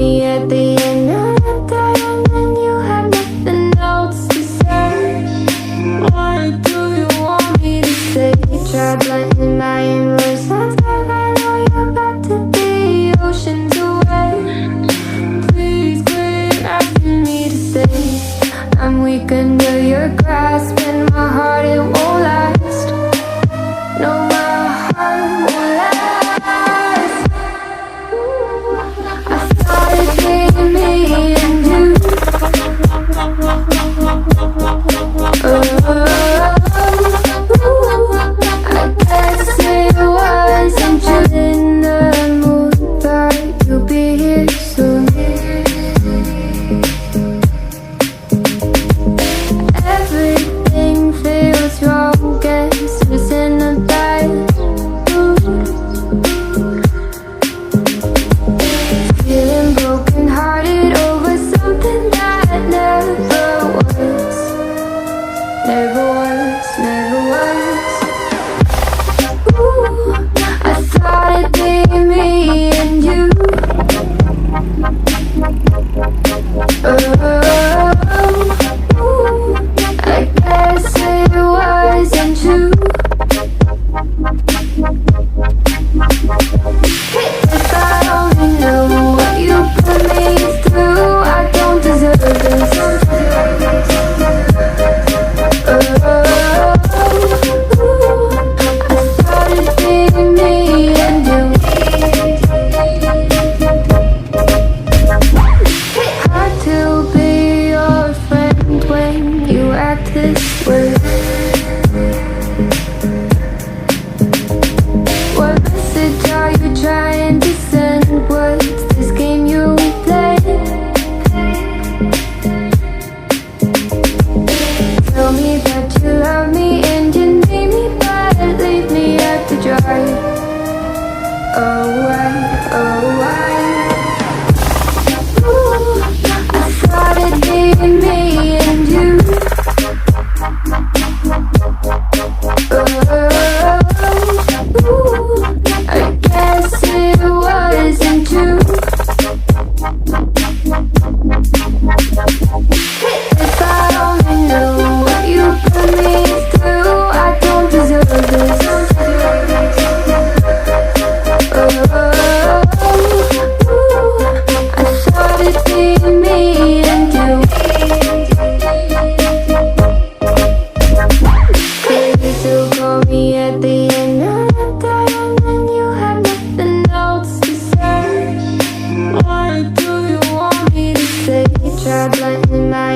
me at the end of the day, and then you have nothing else to say. What do you want me to say? Try blending my inverse lines, like I know you're about to be oceans away. Please quit asking me to stay. I'm weak under your grasp, and my heart, it won't last. No, my heart won't last. I thought it'd be me and you. I guess it wasn't you. In the mood, but you'll be here soon. Everything feels wrong, guess it's in a bad mood. Feeling broken hearted over something that never was. Never was, never was. Ooh, I thought it'd be me and you. I guess it wasn't true. If I only knew what you put me through, I don't deserve this. I thought it'd be me and you. Hard to be your friend when you act this way. What message are you trying to send? What's this game you play? Tell me that you love me and you need me, but leave me out to dry. Oh, why, oh, why? Ooh, I thought it'd be me and you. I guess it wasn't true. If I only knew what you put me through, I don't deserve this. I thought it'd be me and you. Baby, still call me at the end of the day, and then you have nothing else to say. What do you want me to say? Try blending my